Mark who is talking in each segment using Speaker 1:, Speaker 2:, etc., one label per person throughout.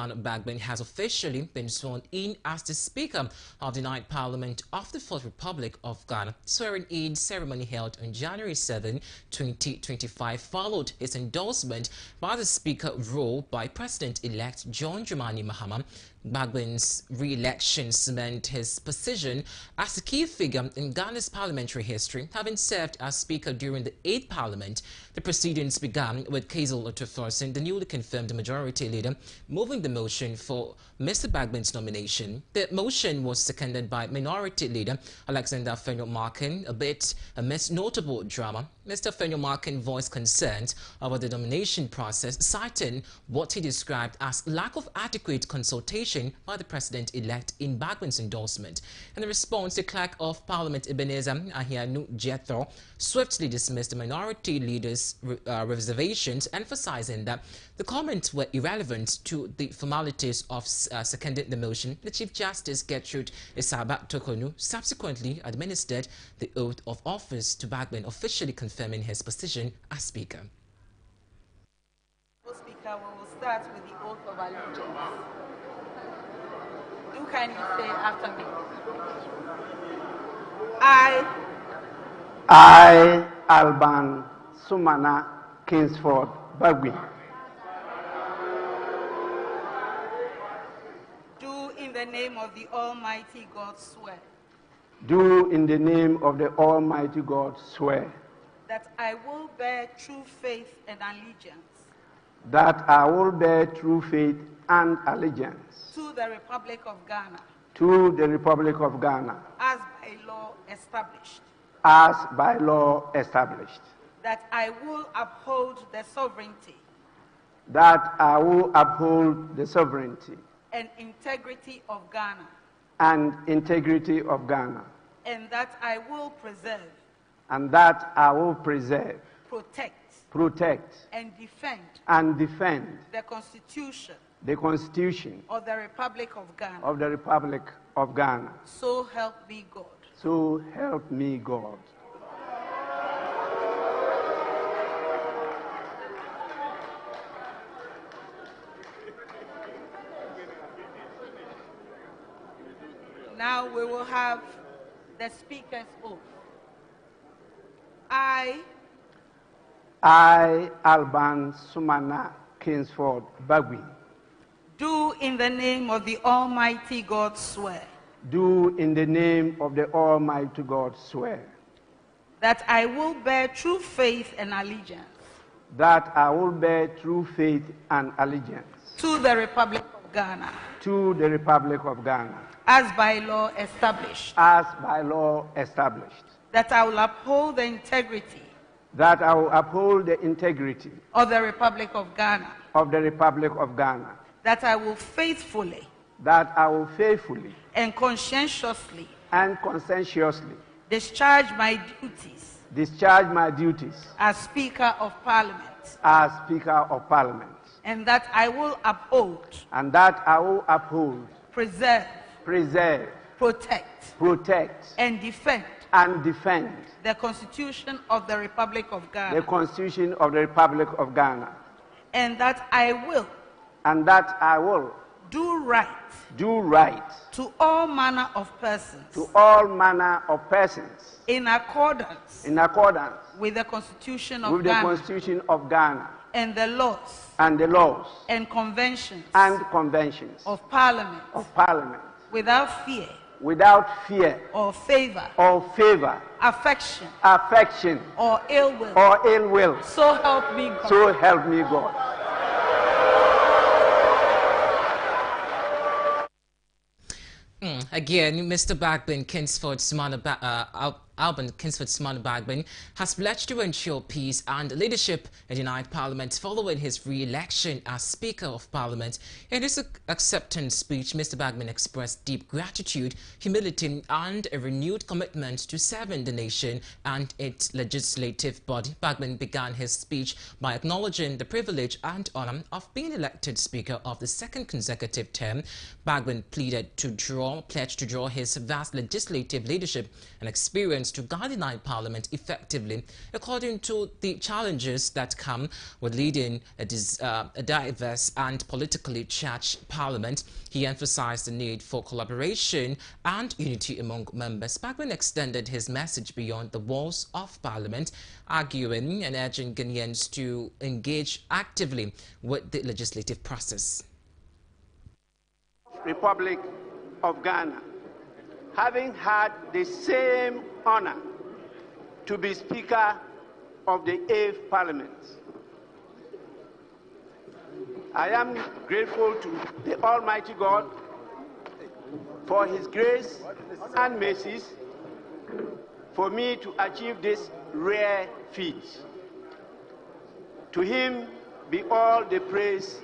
Speaker 1: Bagbin has officially been sworn in as the Speaker of the Ninth Parliament of the Fourth Republic of Ghana. Swearing-in ceremony held on January 7, 2025 followed his endorsement by the Speaker role by President-elect John Dramani Mahama. Bagbin's re-election cement his position as a key figure in Ghana's parliamentary history, having served as Speaker during the 8th Parliament. The proceedings began with Kazel Otoforson, the newly confirmed Majority Leader, moving the motion for Mr. Bagbin's nomination. The motion was seconded by Minority Leader Alexander Afenyo-Markin, albeit amidst notable drama. Mr. Afenyo-Markin voiced concerns over the nomination process, citing what he described as lack of adequate consultation by the President-elect in Bagbin's endorsement. In response, the Clerk of Parliament Ebenezer Ahianu Jethro swiftly dismissed the Minority Leader's reservations, emphasizing that the comments were irrelevant to the formalities of seconding the motion. The Chief Justice Gertrude Isaba Tokonu subsequently administered the oath of office to Bagbin, officially confirming his position as Speaker.
Speaker 2: Speaker, we will start with the oath of allegiance. You kindly say after me.
Speaker 3: I, Alban Sumana Kingsford Bagbin,
Speaker 2: do in the name of the Almighty God swear.
Speaker 3: Do in the name of the Almighty God swear.
Speaker 2: That I will bear true faith and allegiance.
Speaker 3: That I will bear true faith and allegiance.
Speaker 2: To the Republic of Ghana.
Speaker 3: To the Republic of Ghana.
Speaker 2: As by law established.
Speaker 3: As by law established.
Speaker 2: That I will uphold the sovereignty.
Speaker 3: That I will uphold the sovereignty.
Speaker 2: And integrity of Ghana.
Speaker 3: And integrity of Ghana.
Speaker 2: And that I will preserve.
Speaker 3: And that I will preserve.
Speaker 2: Protect. And defend.
Speaker 3: And defend.
Speaker 2: The Constitution.
Speaker 3: The Constitution.
Speaker 2: Of the Republic of Ghana.
Speaker 3: Of the Republic of Ghana.
Speaker 2: So help me God.
Speaker 3: So help me God.
Speaker 2: Now we will have the Speaker's oath. I,
Speaker 3: Alban Sumana Kingsford Bagbin,
Speaker 2: do in the name of the Almighty God swear.
Speaker 3: Do in the name of the Almighty God swear.
Speaker 2: That I will bear true faith and allegiance.
Speaker 3: That I will bear true faith and allegiance.
Speaker 2: To the Republic of Ghana.
Speaker 3: To the Republic of Ghana.
Speaker 2: As by law established.
Speaker 3: As by law established.
Speaker 2: That I will uphold the integrity.
Speaker 3: That I will uphold the integrity.
Speaker 2: Of the Republic of Ghana.
Speaker 3: Of the Republic of Ghana.
Speaker 2: That I will faithfully.
Speaker 3: That I will faithfully.
Speaker 2: And conscientiously.
Speaker 3: And conscientiously.
Speaker 2: Discharge my duties.
Speaker 3: Discharge my duties.
Speaker 2: As Speaker of Parliament.
Speaker 3: As Speaker of Parliament.
Speaker 2: And that I will uphold.
Speaker 3: And that I will uphold.
Speaker 2: Preserve.
Speaker 3: Protect.
Speaker 2: And defend.
Speaker 3: And defend.
Speaker 2: The Constitution of the Republic of Ghana.
Speaker 3: The Constitution of the Republic of Ghana.
Speaker 2: And that I will.
Speaker 3: And that I will.
Speaker 2: Do right.
Speaker 3: Do right.
Speaker 2: To all manner of persons.
Speaker 3: To all manner of persons.
Speaker 2: In accordance.
Speaker 3: In accordance.
Speaker 2: With the Constitution of
Speaker 3: Ghana. With the Constitution of Ghana.
Speaker 2: And the laws.
Speaker 3: And the laws.
Speaker 2: And conventions.
Speaker 3: And conventions.
Speaker 2: Of Parliament.
Speaker 3: Of Parliament.
Speaker 2: Without fear.
Speaker 3: Without fear.
Speaker 2: Or favor.
Speaker 3: Or favor.
Speaker 2: Affection.
Speaker 3: Affection.
Speaker 2: Or ill will.
Speaker 3: Or ill will.
Speaker 2: So help me God.
Speaker 3: So help me God.
Speaker 1: Again, Mr. Bagbin Kingsford Alban Kingsford Sumana Bagbin has pledged to ensure peace and leadership in the Ninth Parliament following his re-election as Speaker of Parliament. In his acceptance speech, Mr. Bagbin expressed deep gratitude, humility and a renewed commitment to serving the nation and its legislative body. Bagbin began his speech by acknowledging the privilege and honor of being elected Speaker of the second consecutive term. Bagbin pledged to draw his vast legislative leadership and experience Ghanaians to guide the ninth parliament effectively according to the challenges that come with leading a diverse and politically charged parliament. He emphasized the need for collaboration and unity among members. Spakman extended his message beyond the walls of parliament, arguing and urging Ghanaians to engage actively with the legislative process.
Speaker 3: Republic of Ghana, having had the same honor to be Speaker of the 8th Parliament. I am grateful to the Almighty God for His grace and mercies for me to achieve this rare feat. To Him be all the praise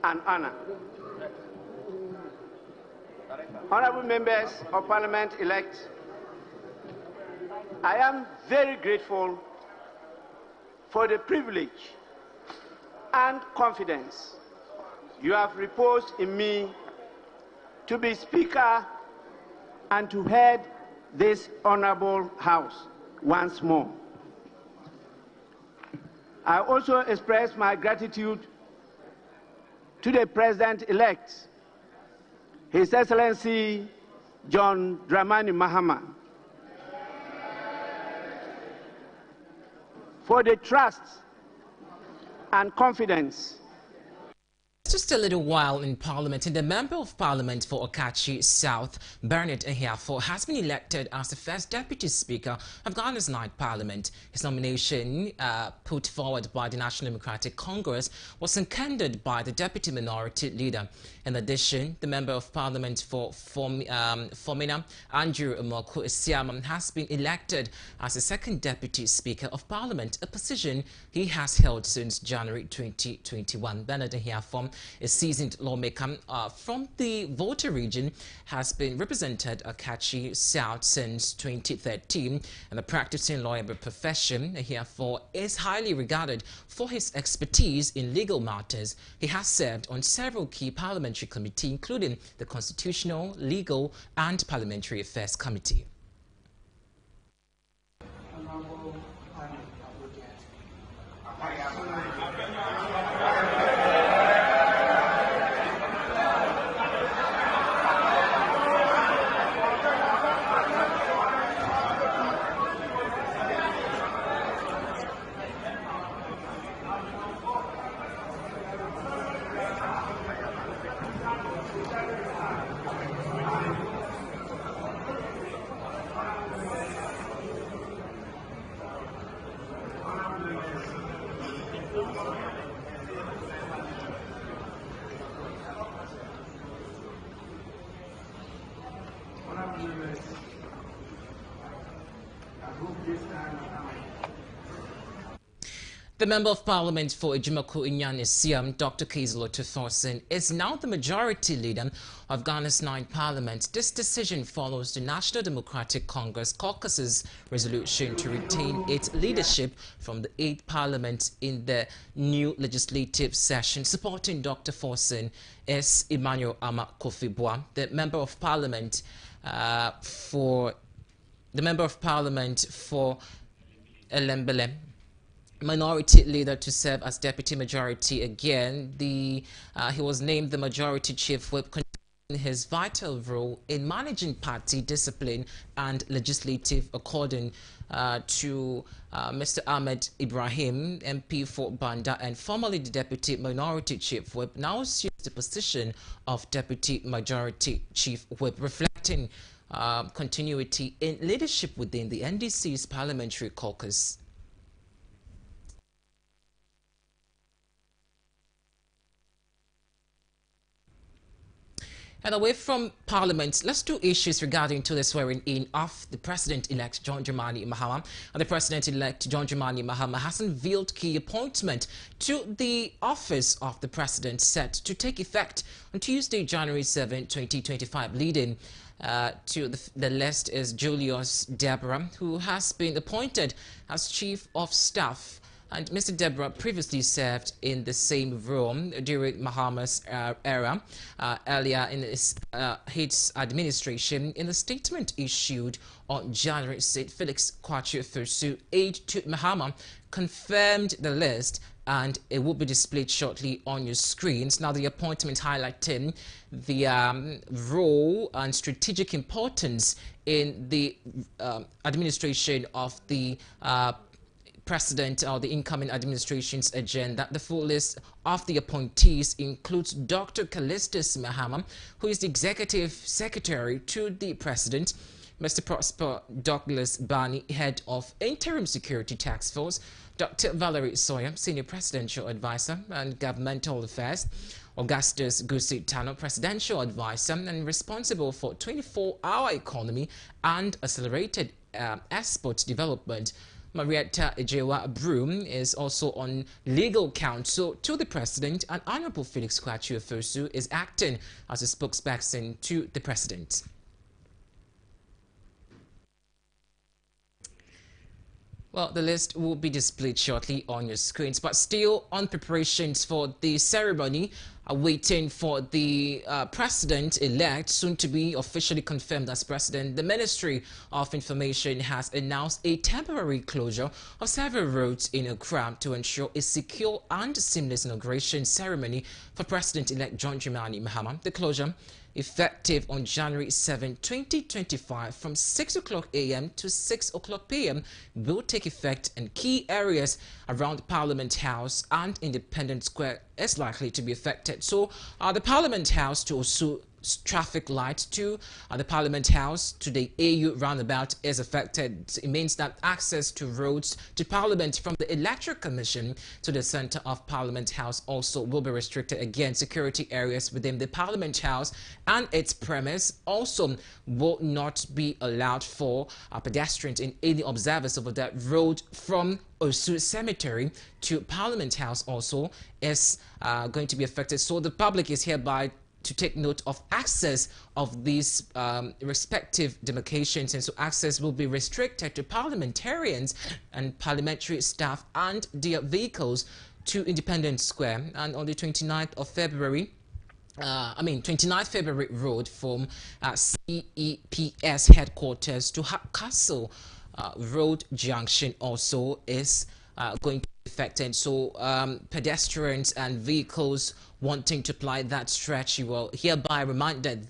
Speaker 3: and honor. Honorable members of Parliament-elect, I am very grateful for the privilege and confidence you have reposed in me to be Speaker and to head this honorable House once more. I also express my gratitude to the President-elect, His Excellency John Dramani Mahama, for the trust and confidence.
Speaker 1: Just a little while in Parliament, and the Member of Parliament for Okachi South, Bernard Ehiafo, has been elected as the first Deputy Speaker of Ghana's ninth Parliament. His nomination, put forward by the National Democratic Congress, was seconded by the Deputy Minority Leader. In addition, the Member of Parliament for Fomena, Andrew Umoku Isiam, has been elected as the second Deputy Speaker of Parliament, a position he has held since January 2021. Bernard Ehiafo, a seasoned lawmaker from the Volta region, has been represented Okachi South since 2013 and a practicing lawyer by profession. Ehiafo is highly regarded for his expertise in legal matters. He has served on several key parliamentary committees, including the Constitutional, Legal and Parliamentary Affairs Committee. The Member of Parliament for Ejumaku Inyan Isiam, Dr. Kizolotu Thorson, is now the majority leader of Ghana's ninth Parliament. This decision follows the National Democratic Congress caucus's resolution to retain its leadership from the 8th Parliament in the new legislative session. Supporting Dr. Thorson is Emmanuel Ama Kofi-Boa, the Member of Parliament for Elembele, minority leader, to serve as deputy majority again. He was named the majority chief whip, continuing his vital role in managing party discipline and legislative according to Mr. Ahmed Ibrahim, MP for Banda and formerly the deputy minority chief whip, now assumes the position of deputy majority chief whip, reflecting continuity in leadership within the NDC's parliamentary caucus. And away from Parliament, let's do issues regarding to the swearing-in of the President-elect John Dramani Mahama. And the President-elect John Dramani Mahama has unveiled key appointment to the office of the President, set to take effect on Tuesday, January 7, 2025. Leading to the list is Julius Deborah, who has been appointed as Chief of Staff And Mr. Deborah previously served in the same role during Mahama's era earlier in his administration. In a statement issued on January 6, Felix Kwakye Ofosu, aide to Mahama, confirmed the list, and it will be displayed shortly on your screens. Now, the appointment highlighting the role and strategic importance in the administration of the President or the incoming administration's agenda. The full list of the appointees includes Dr. Callistus Mahama, who is the Executive Secretary to the President, Mr. Prosper Douglas Barney, Head of Interim Security Task Force, Dr. Valerie Sawyer, Senior Presidential Advisor and Governmental Affairs, Augustus Gusi Tano, Presidential Advisor and responsible for 24-hour economy and accelerated export development. Marietta Ejewa Broom is also on legal counsel to the President, and Honorable Felix Kwakye Ofosu is acting as a spokesperson to the President. Well, the list will be displayed shortly on your screens, but still on preparations for the ceremony, waiting for the president-elect, soon to be officially confirmed as president. The Ministry of Information has announced a temporary closure of several roads in Accra to ensure a secure and seamless inauguration ceremony for President-elect John Dramani Mahama. The closure, effective on January 7, 2025 from 6 o'clock a.m. to 6 o'clock p.m. will take effect in key areas around Parliament House and Independence Square is likely to be affected. So the Parliament House to also traffic lights to the Parliament House to the AU roundabout is affected. It means that access to roads to Parliament from the Electoral Commission to the center of Parliament House also will be restricted. Again, security areas within the Parliament House and its premise also will not be allowed for pedestrians and any observers over that road from Osu Cemetery to Parliament House also is going to be affected. So the public is hereby to take note of access of these respective demarcations, and so access will be restricted to parliamentarians and parliamentary staff and their vehicles to Independence Square. And on the 29th of February, 29th February Road from CEPS headquarters to Castle Road Junction also is going to be affected. So pedestrians and vehicles wanting to apply that stretch, you will hereby reminded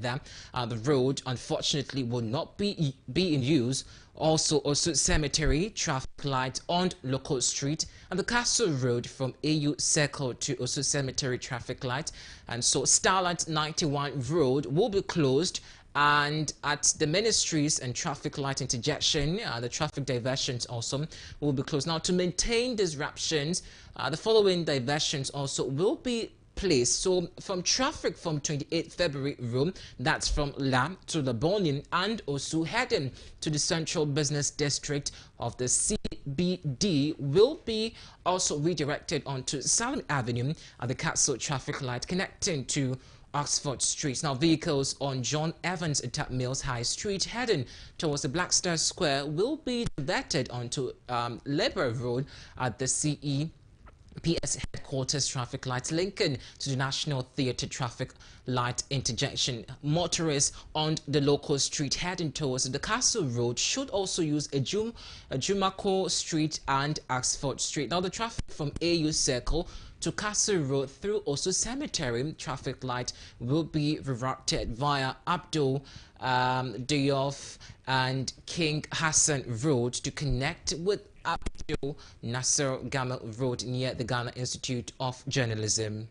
Speaker 1: that the road unfortunately will not be in use. Also Cemetery traffic light on Local Street and the Castle Road from AU Circle to Osu Cemetery traffic light, and so Starlight 91 Road will be closed. And at the ministries and traffic light interjection, the traffic diversions also will be closed. Now, to maintain disruptions, the following diversions also will be placed. So, from traffic from 28th February Room, that's from Lam to the Bonin, and also heading to the Central Business District of the CBD will be also redirected onto Salem Avenue at the Castle traffic light connecting to Oxford Street. Now, vehicles on John Evans at Mills High Street heading towards the Blackstar Square will be diverted onto Labour Road at the CEPS headquarters traffic lights linking to the National Theatre traffic light interjection. Motorists on the Local Street heading towards the Castle Road should also use Jumako Street and Oxford Street. Now, the traffic from AU Circle to Castle Road through Osu Cemetery traffic light will be rerouted via Abdul Diop and King Hassan Road to connect with Abdul Nasser Gamal Road near the Ghana Institute of Journalism.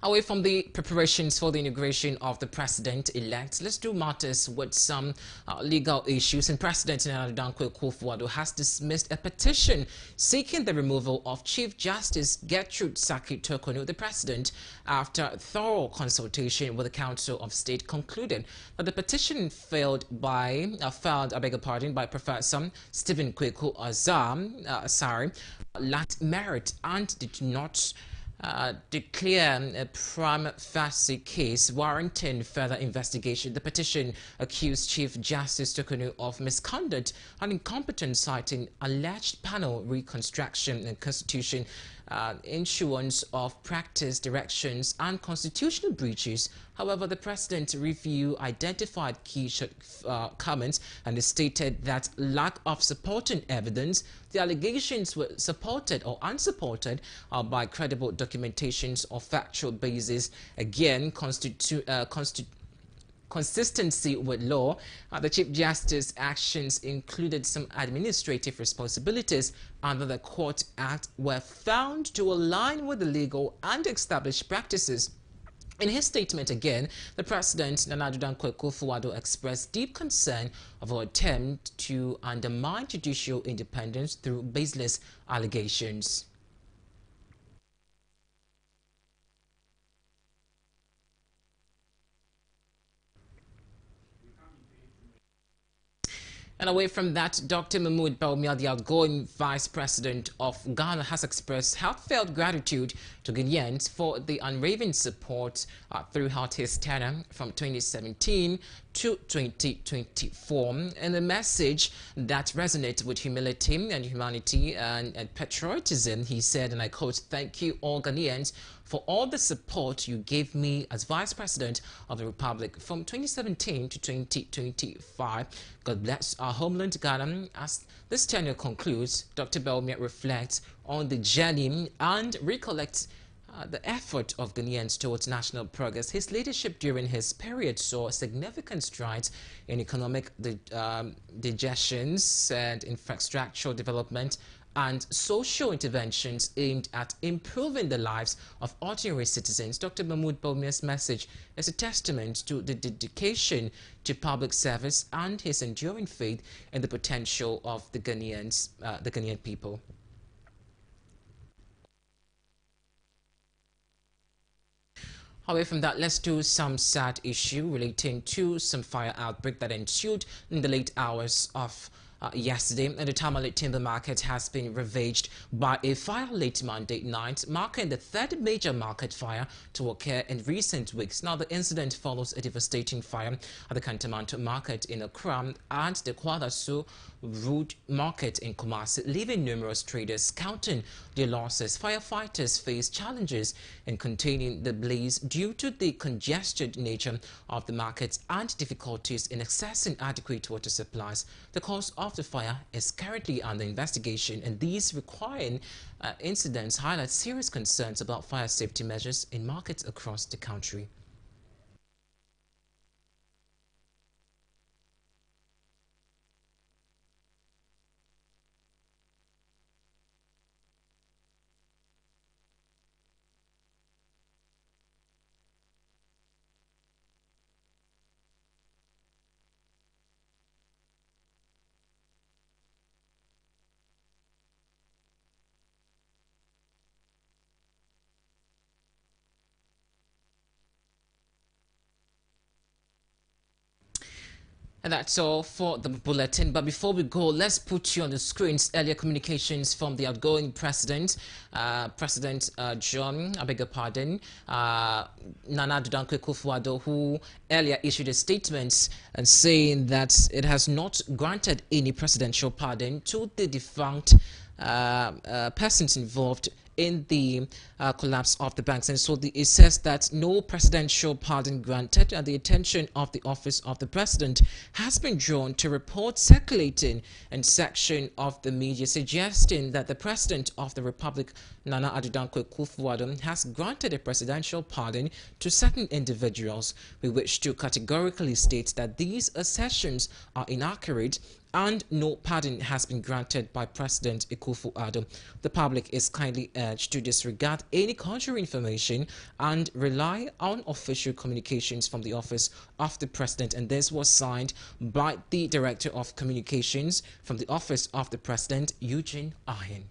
Speaker 1: Away from the preparations for the inauguration of the president-elect, let's do matters with some legal issues. And President Nana Dankwa Akufo-Addo has dismissed a petition seeking the removal of Chief Justice Gertrude Saki Turkonu, the president, after thorough consultation with the Council of State concluded that the petition filed by Professor Stephen Kweku Azam lacked merit and did not declare a prima facie case warranting further investigation. The petition accused Chief Justice Tokonu of misconduct and incompetence, citing alleged panel reconstruction and constitution issuance of practice directions and constitutional breaches. However, the President's review identified key comments and stated that lack of supporting evidence, the allegations were supported or unsupported by credible documentations or factual basis. Again, consistency with law. The Chief Justice's actions included some administrative responsibilities under the Court Act were found to align with the legal and established practices. In his statement again, the President, Nana Addo Dankwa Akufo-Addo, expressed deep concern of an attempt to undermine judicial independence through baseless allegations. And away from that, Dr. Mahmoud Bawumia, the outgoing Vice President of Ghana, has expressed heartfelt gratitude to Ghanaians for the unwavering support throughout his tenure from 2017 to 2024. And a message that resonates with humility and humanity and patriotism, he said, and I quote, "Thank you all Ghanaians for all the support you gave me as Vice President of the Republic from 2017 to 2025. God bless our homeland Ghana." As this tenure concludes, Dr. Bawumia reflects on the journey and recollects the effort of Ghanaians towards national progress. His leadership during his period saw significant strides in economic digestions and infrastructural development and social interventions aimed at improving the lives of ordinary citizens. Dr. Mahmoud Bawumia's message is a testament to the dedication to public service and his enduring faith in the potential of the Ghanaian people. Away from that, let's do some sad issue relating to some fire outbreak that ensued in the late hours of yesterday. And the Tamale timber market has been ravaged by a fire late Monday night, marking the third major market fire to occur in recent weeks. Now, the incident follows a devastating fire at the Kantamanto market in Accra and the Kwadaso Road market in Kumasi, leaving numerous traders counting their losses. Firefighters face challenges in containing the blaze due to the congested nature of the markets and difficulties in accessing adequate water supplies. The cause of the fire is currently under investigation, and these requiring incidents highlight serious concerns about fire safety measures in markets across the country. And that's all for the bulletin. But before we go, let's put you on the screens earlier communications from the outgoing president, President John, I beg your pardon, Nana Addo Dankwa Akufo-Addo, who earlier issued a statement and saying that it has not granted any presidential pardon to the defunct persons involved in the collapse of the banks. And so it says that no presidential pardon granted, and the attention of the office of the president has been drawn to reports circulating in section of the media suggesting that the president of the Republic, Nana Addo Dankwa Akufo-Addo, has granted a presidential pardon to certain individuals. We wish to categorically state that these assertions are inaccurate and no pardon has been granted by President Akufo-Addo. The public is kindly urged to disregard any contrary information and rely on official communications from the office of the president. And this was signed by the Director of Communications from the office of the president, Eugene Ahin.